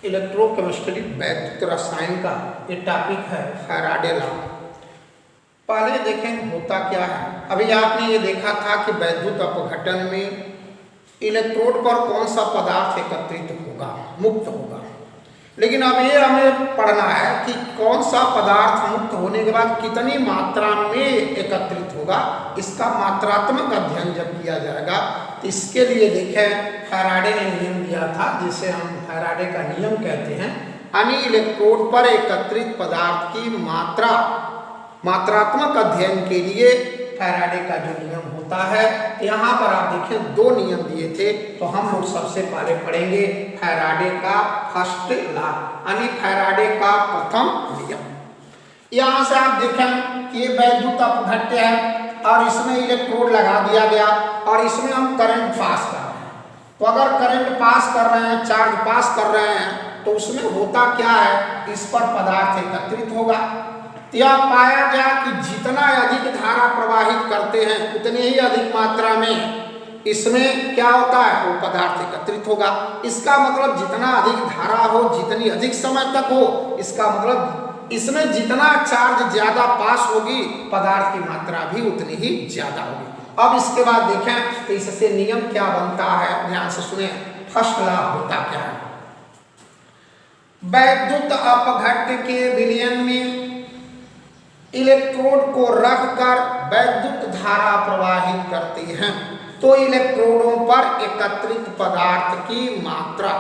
Electrochemistry वैद्युत रसायन का ये टॉपिक है फैराडे लॉ। पहले देखें होता क्या है। अभी आपने ये देखा था कि वैद्युत अपघटन में इलेक्ट्रोड पर कौन सा पदार्थ एकत्रित होगा, मुक्त होगा। लेकिन अब ये हमें पढ़ना है कि कौन सा पदार्थ मुक्त होने के बाद कितनी मात्रा में एकत्रित होगा। इसका मात्रात्मक अध्ययन जब किया जाएगा तो इसके लिए देखें फैराडे ने नियम दिया था, जिसे हम फैराडे का नियम कहते हैं। यानी इलेक्ट्रोड पर एकत्रित पदार्थ की मात्रात्मक अध्ययन के लिए फैराडे का जो नियम होता है, यहाँ पर आप देखें दो नियम दिए थे। तो हम लोग सबसे पहले पढ़ेंगे फैराडे का फर्स्ट लॉ, यानी फैराडे का प्रथम नियम। यहाँ से आप देखें कि ये वैद्युत अपघट्य है और इसमें इलेक्ट्रोड लगा दिया गया और इसमें हम करंट पास कर रहे हैं। तो अगर करंट पास कर रहे हैं, चार्ज पास कर रहे हैं, तो उसमें होता क्या है, इस पर पदार्थ एकत्रित होगा। यह पाया गया कि जितना अधिक धारा प्रवाहित करते हैं उतनी ही अधिक मात्रा में इसमें क्या होता है, वो पदार्थ एकत्रित होगा। इसका मतलब जितना अधिक धारा हो, जितनी अधिक समय तक हो, इसका मतलब इसमें जितना चार्ज ज्यादा पास होगी, पदार्थ की मात्रा भी उतनी ही ज्यादा होगी। अब इसके बाद देखें तो इससे नियम क्या बनता है, ध्यान से सुने। फर्स्ट लॉ होता क्या है, वैद्युत अपघट्य के विलयन में इलेक्ट्रोड को रखकर वैद्युत धारा प्रवाहित करते हैं तो इलेक्ट्रोडों पर एकत्रित पदार्थ की मात्रा,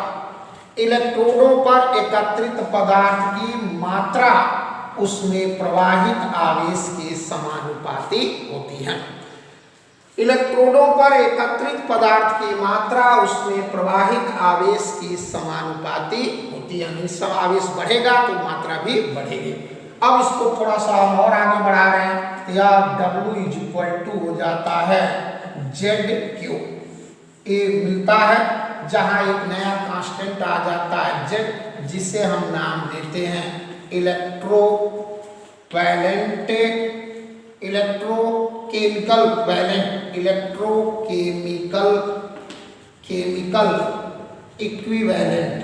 इलेक्ट्रोडों पर एकत्रित पदार्थ की मात्रा उसमें प्रवाहित आवेश के समानुपाती होती है। इलेक्ट्रोडों पर एकत्रित पदार्थ की मात्रा उसमें प्रवाहित आवेश की समानुपाती होती है। सब आवेश बढ़ेगा तो मात्रा भी बढ़ेगी। अब इसको थोड़ा सा हम और आगे बढ़ा रहे हैं तो यह W हो जाता है ZQ। ये मिलता है जहां एक नया कांस्टेंट आ जाता है Z, जिसे हम नाम देते हैं electrovalent, electrochemical valent, chemical equivalent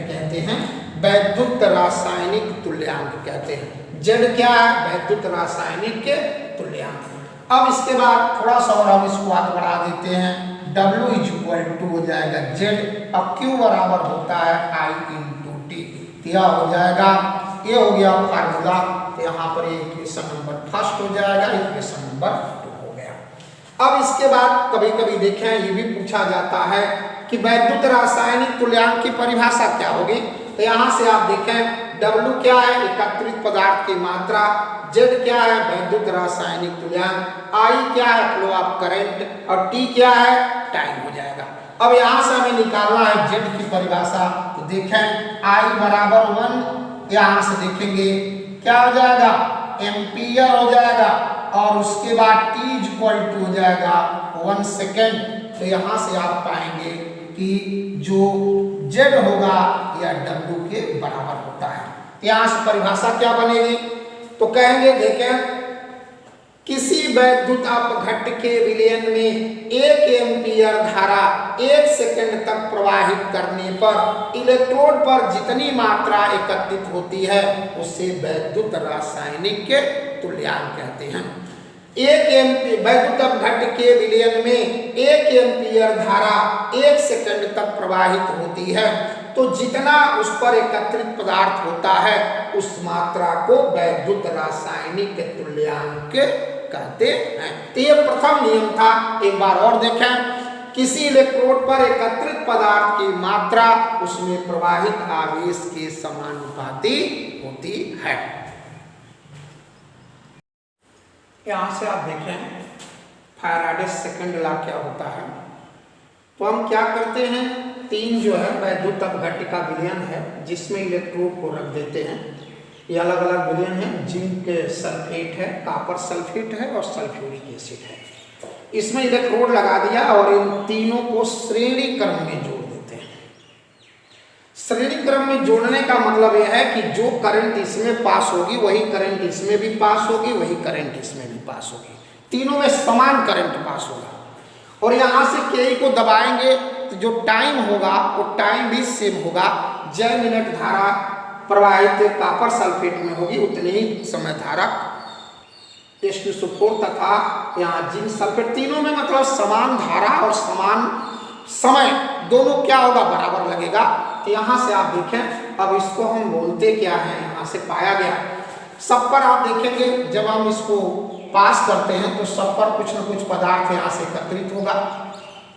कहते हैं, वैद्युत रासायनिक तुल्यांक कहते हैं। जेड क्या है, वैद्युत रासायनिक तुल्यांक। अब इसके बाद थोड़ा सा और हम इसको आगे बढ़ा देते हैं। W हो जाएगा Z, अब Q बराबर होता है I × T। यह हो जाएगा, ये हो गया फार्मूला। तो यहाँ पर इक्वेशन नंबर फर्स्ट हो जाएगा, इक्वेशन नंबर 2 हो गया। अब इसके बाद कभी कभी देखें ये भी पूछा जाता है कि वैद्युत रासायनिक तुल्यांक की परिभाषा क्या होगी। तो यहाँ से आप देखें W क्या है, एकत्रित पदार्थ की मात्रा, Z क्या है, वैद्युत रासायनिक तुल्यांक, I क्या है, फ्लो ऑफ करंट, और T क्या है, टाइम हो जाएगा। अब यहाँ से हमें निकालना है Z की परिभाषा। तो देखें I बराबर 1, यहाँ से देखेंगे क्या हो जाएगा, एम्पियर हो जाएगा, और उसके बाद T हो जाएगा 1 सेकेंड। तो यहाँ से आप पाएंगे कि जो Z होगा यह W के बराबर होता है। यहाँ से परिभाषा क्या बनेगी, तो कहेंगे देखें किसी वैद्युत अपघट्य के विलयन में 1 एम्पियर धारा 1 सेकंड तक प्रवाहित करने पर इलेक्ट्रोड पर जितनी मात्रा एकत्रित होती है उसे वैद्युत रासायनिक तुल्यांक कहते हैं। 1 एम्पियर वैद्युत अपघट्य के विलयन में 1 एम्पियर धारा 1 सेकंड तक प्रवाहित होती है तो जितना उस पर एकत्रित पदार्थ होता है उस मात्रा को वैद्युत रासायनिक तुल्यांक कहते हैं। तो ये प्रथम नियम था। एक बार और देखें, किसी इलेक्ट्रोड पर एकत्रित पदार्थ की मात्रा उसमें प्रवाहित आवेश के समानुपाती होती है। यहाँ से आप देखें फैराडे सेकंड लॉ क्या होता है। तो हम क्या करते हैं, 3 जो है वैद्युत अपघट्य का विलयन है जिसमें इलेक्ट्रोड को रख देते हैं। ये अलग अलग विलयन है, जिंक सल्फेट है, कॉपर सल्फेट है और सल्फ्यूरिक एसिड है। इसमें इलेक्ट्रोड लगा दिया और इन तीनों को श्रेणी क्रम में जोड़ देते हैं। श्रेणी क्रम में जोड़ने का मतलब यह है कि जो करंट इसमें पास होगी वही करंट इसमें भी पास होगी, वही करंट इसमें भी पास होगी। तीनों में समान करंट पास होगा। और यहाँ से के को दबाएंगे जो टाइम होगा वो टाइम भी सेम होगा। j मिनट धारा प्रवाहित कॉपर सल्फेट में होगी उतनी ही समय धारा H2SO4 तथा यहाँ जिंक सल्फेट, तीनों में मतलब समान धारा और समान समय दोनों क्या होगा, बराबर लगेगा। तो यहाँ से आप देखें, अब इसको हम बोलते क्या है, यहाँ से पाया गया सब पर आप देखेंगे जब हम इसको पास करते हैं तो सब पर कुछ न कुछ पदार्थ यहाँ से एकत्रित होगा।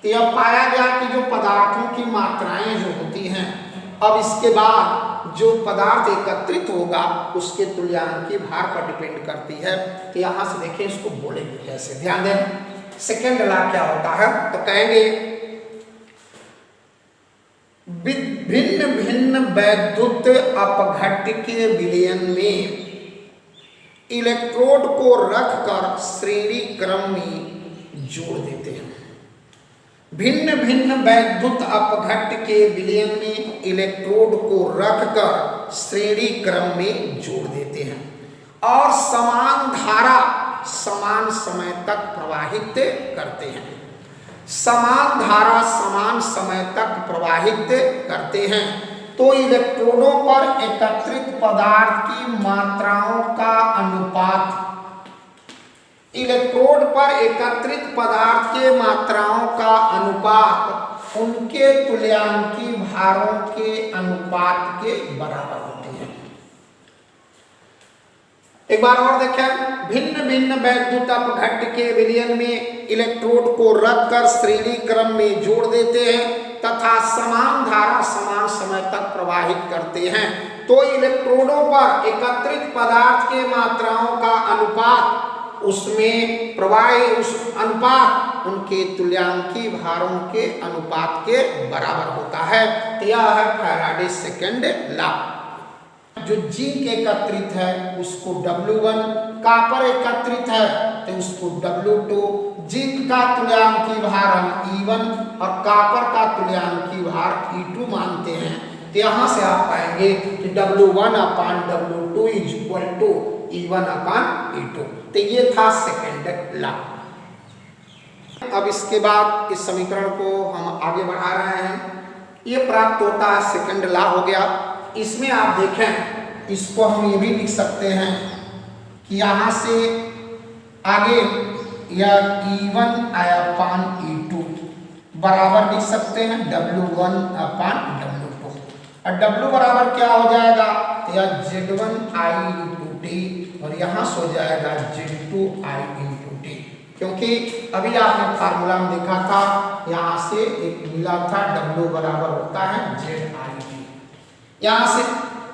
तो यह पाया गया कि जो पदार्थों की मात्राएं जो होती हैं, अब इसके बाद जो पदार्थ एकत्रित होगा उसके तुल्यांकी भार पर डिपेंड करती है। तो यहाँ से देखें इसको बोलेंगे कैसे, ध्यान दें। सेकेंड लॉ क्या होता है, तो कहेंगे भिन्न भिन्न वैद्युत अपघट्य विलयन में इलेक्ट्रोड को रखकर श्रेणी क्रम में जोड़ देते हैं। भिन्न भिन्न वैद्युत अपघट्य के विलयन में इलेक्ट्रोड को रखकर श्रेणी क्रम में जोड़ देते हैं और समान धारा समान समय तक प्रवाहित करते हैं। समान धारा समान समय तक प्रवाहित करते हैं तो इलेक्ट्रोडों पर एकत्रित पदार्थ की मात्राओं का अनुपात, इलेक्ट्रोड पर एकत्रित पदार्थ के मात्राओं का अनुपात उनके तुल्यांकी भारों के अनुपात के बराबर होते हैं। एक बार और देखें, भिन्न भिन्न वैद्युत अपघट्य के विलयन में इलेक्ट्रोड को रखकर श्रेणी क्रम में जोड़ देते हैं तथा समान धारा समान समय तक प्रवाहित करते हैं तो इलेक्ट्रोडों पर एकत्रित पदार्थ के मात्राओं का अनुपात, उसमें प्रवाह उस अनुपात उनके तुल्यांकी भारों के अनुपात के बराबर होता है। तो यह है फैराडे सेकंड लॉ। जो जिंक एकत्रित है उसको W1, कॉपर एकत्रित है तो उसको W2, जिंक का तुल्यांकी भार हम E1 और कॉपर का तुल्यांकी भार E2 मानते हैं। तो यहाँ से आप पाएंगे कि W1 upon W2 is equal to E1 upon E2। तो ये था सेकेंड लॉ। अब इसके बाद इस समीकरण को हम आगे बढ़ा रहे हैं, ये प्राप्त होता है सेकेंड लॉ हो गया। इसमें आप देखें, इसको हम ये भी लिख सकते हैं कि यहाँ से आगे यह E1 अपान E2 बराबर लिख सकते हैं W1 अपान W2 और W बराबर क्या हो जाएगा, यह Z1I इंटू T और यहाँ से हो जाएगा Z2I इंटू T, क्योंकि अभी आपने फार्मूला में देखा था यहाँ से एक मिला था W बराबर होता है ZIT। यहाँ से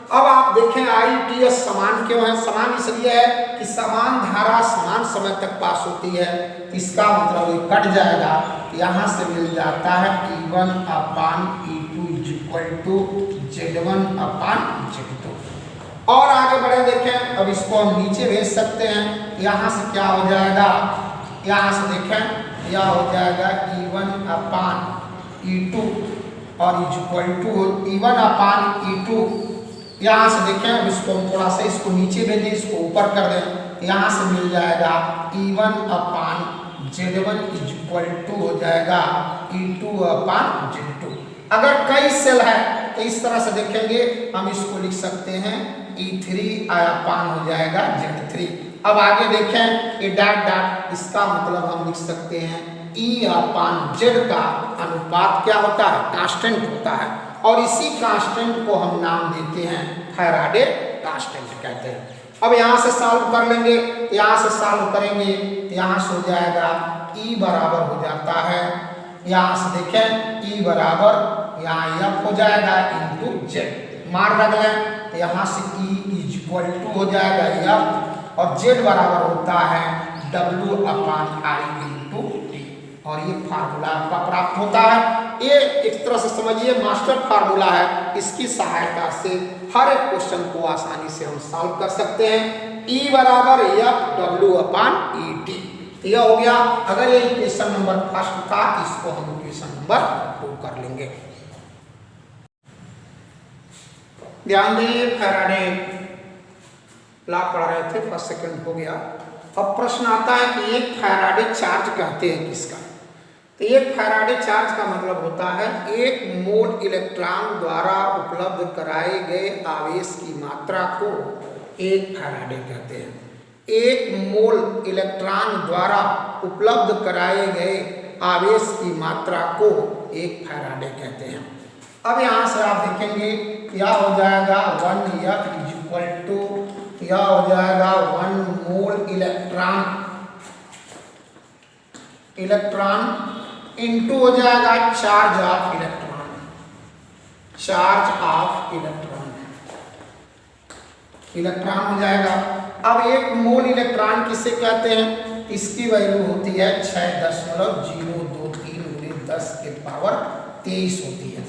अब आप देखें ITS समान क्यों है, समान इसलिए है कि समान धारा समान समय तक पास होती है। इसका मतलब ये कट जाएगा, यहाँ से मिल जाता है E1 upon E2 is equal to Z1 upon Z2। और आगे बढ़े देखें, अब इसको हम नीचे भेज सकते हैं। यहाँ से क्या हो जाएगा, यहाँ से देखें यह हो जाएगा E1 अपान E2 और is equal to E1 upon E2। यहाँ से देखें, अब इसको हम थोड़ा सा इसको नीचे भेजें, इसको ऊपर कर दें, यहाँ से मिल जाएगा E1 upon Z1 is equal to हो जाएगा E2 अपान Z2। अगर कई सेल है तो इस तरह से देखेंगे, हम इसको लिख सकते हैं E3 अपान हो जाएगा Z3। अब आगे देखें ये डॉट डॉट, इसका मतलब हम लिख सकते हैं E अपान Z का अनुपात क्या होता है, कांस्टेंट होता है और इसी कांस्टेंट को हम नाम देते हैं फैराडे कांस्टेंट कहते हैं। अब यहाँ से सॉल्व कर लेंगे, यहाँ से सॉल्व करेंगे तो यहाँ से हो जाएगा E बराबर हो जाता है, यहाँ से देखें E बराबर यहाँ F हो जाएगा इंटू Z, मार रख लें तो यहाँ से E इज इक्वल टू हो जाएगा F और Z बराबर होता है W upon I into T और ये फार्मूला आपका प्राप्त होता है। ये एक तरह से समझिए मास्टर फार्मूला है, इसकी सहायता से हर एक क्वेश्चन को आसानी से हम सॉल्व कर सकते हैं। E बराबर F W अपान ET, तो यह हो गया। अगर ये इक्वेशन नंबर फर्स्ट था तो इसको हम इक्वेशन नंबर 2 कर लेंगे। ध्यान दिए, फैराडे लॉ पढ़ रहे थे, फर्स्ट सेकंड हो गया। अब प्रश्न आता है कि एक फैराडे चार्ज कहते हैं किसका, तो एक फैराडे चार्ज का मतलब होता है एक मोल इलेक्ट्रॉन द्वारा उपलब्ध कराए गए आवेश की मात्रा को एक फैराडे कहते हैं। एक मोल इलेक्ट्रॉन द्वारा उपलब्ध कराए गए आवेश की मात्रा को एक फैराडे कहते हैं। अब यहाँ से आप देखेंगे क्या हो जाएगा 1F इज इक्वल टू क्या हो जाएगा 1 मोल इलेक्ट्रॉन इनटू हो जाएगा चार्ज ऑफ इलेक्ट्रॉन हो जाएगा। अब एक मोल इलेक्ट्रॉन किसे कहते हैं? इसकी वैल्यू होती है 6.023 × 10 के पावर 23 होती है,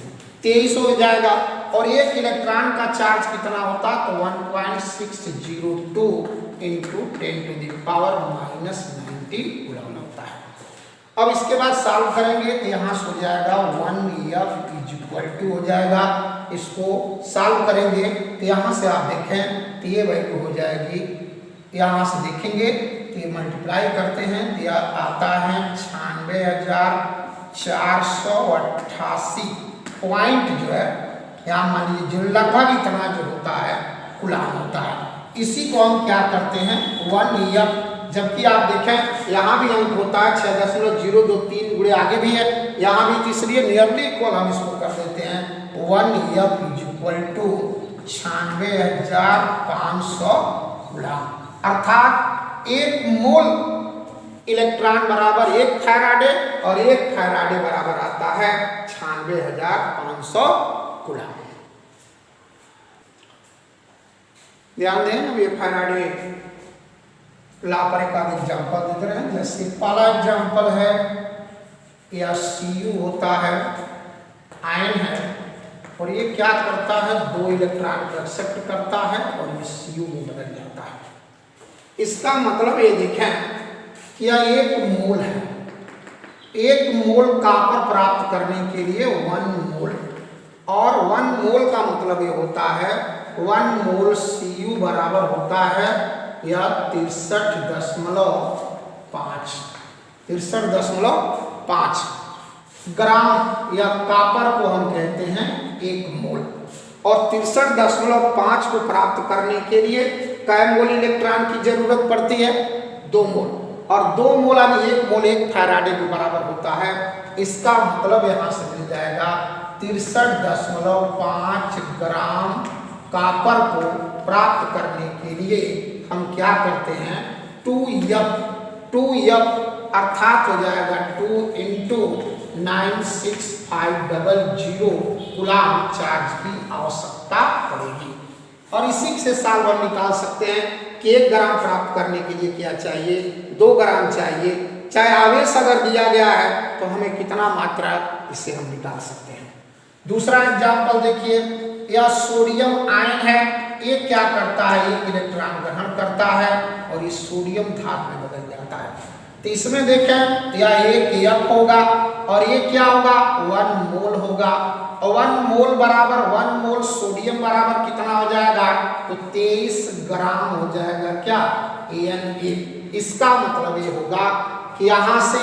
23 हो जाएगा। और एक इलेक्ट्रॉन का चार्ज कितना होता है? तो 1.602 × 10⁻90 कूलम होता है। अब इसके बाद सॉल्व करेंगे तो यहाँ से हो जाएगा 1F इज इक्वल टू हो जाएगा, इसको सॉल्व करेंगे तो यहाँ से आप देखें तो ये वैल्यू हो जाएगी, यहाँ से देखेंगे तो ये मल्टीप्लाई करते हैं तो यह आता है 96,488 पॉइंट जो है यहाँ मान लीजिए जो लगभग इतना जो होता है कूलम होता है। इसी को हम क्या करते हैं 1F, जबकि आप देखें यहाँ भी अंक होता है 6.023 गुणे आगे भी है, यहाँ भी तो इसलिए नियरली इक्वल हम इसको कर देते हैं 1F is equal to 96,500 coulomb, अर्थात एक मोल इलेक्ट्रॉन बराबर एक फैराडे और एक फैराडे बराबर आता है 96,500 कूलम। ध्यान दें, अब ये फैराडे ला पर एक आध एग्जाम्पल देते रहे। जैसे पहला एग्जाम्पल है या Cu होता है, आयन है और ये क्या करता है 2 इलेक्ट्रॉन को एक्सेप्ट करता है और ये Cu में बदल जाता है। इसका मतलब ये देखें कि यह एक मोल है, एक मोल कॉपर प्राप्त करने के लिए 1 मोल, और 1 मोल का मतलब ये होता है 1 मोल Cu बराबर होता है या 63.5 ग्राम या कॉपर को हम कहते हैं 1 मोल। और 63.5 को प्राप्त करने के लिए कै मोल इलेक्ट्रॉन की जरूरत पड़ती है? 2 मोल, और 2 मोल यानी 1 मोल 1 फैराडे के बराबर होता है। इसका मतलब यहाँ से मिल जाएगा 63.5 ग्राम कॉपर को प्राप्त करने के लिए हम क्या करते हैं 2F अर्थात हो जाएगा 2 × 96500 कूलम चार्ज की आवश्यकता पड़ेगी। और इसी से सॉल्व हम निकाल सकते हैं कि 1 ग्राम प्राप्त करने के लिए क्या चाहिए, 2 ग्राम चाहिए। चाहे आवेश अगर दिया गया है तो हमें कितना मात्रा, इससे हम निकाल सकते हैं। दूसरा एग्जाम्पल देखिए, यह सोडियम आयन है, ये क्या करता है, एक इलेक्ट्रॉन ग्रहण करता है और इस सोडियम धातु में बदल जाता है। तो इसमें देखें यह 1F होगा और ये क्या होगा 1 मोल होगा, और 1 मोल बराबर 1 मोल सोडियम बराबर कितना हो जाएगा? तो 23 ग्राम हो जाएगा क्या Na। इसका मतलब ये होगा कि यहाँ से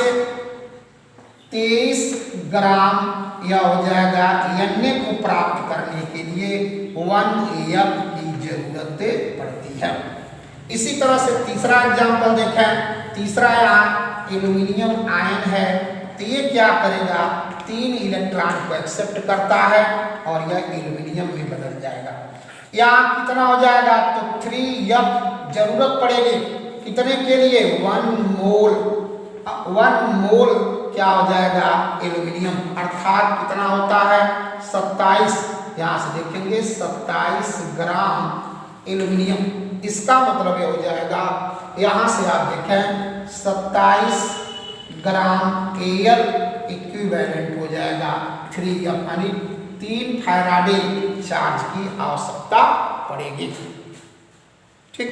23 ग्राम यह हो जाएगा Na को प्राप्त करने के लिए 1F की जरूरत पड़ती है। इसी तरह से तीसरा एग्जाम्पल देखें, तीसरा यहाँ एल्यूमिनियम आयन है, तो ये क्या करेगा 3 इलेक्ट्रॉन को एक्सेप्ट करता है और यह एल्यूमिनियम में बदल जाएगा। यहाँ कितना हो जाएगा? तो 3F जरूरत पड़ेगी कितने के लिए? 1 मोल क्या हो जाएगा एल्यूमिनियम, अर्थात कितना होता है 27, यहाँ से देखेंगे 27 ग्राम एल्यूमिनियम। इसका मतलब ये हो जाएगा, यहाँ से आप देखें 27 ग्राम Al इक्विवेलेंट हो जाएगा 3F, यानी 3 फैराडे चार्ज की आवश्यकता पड़ेगी। ठीक।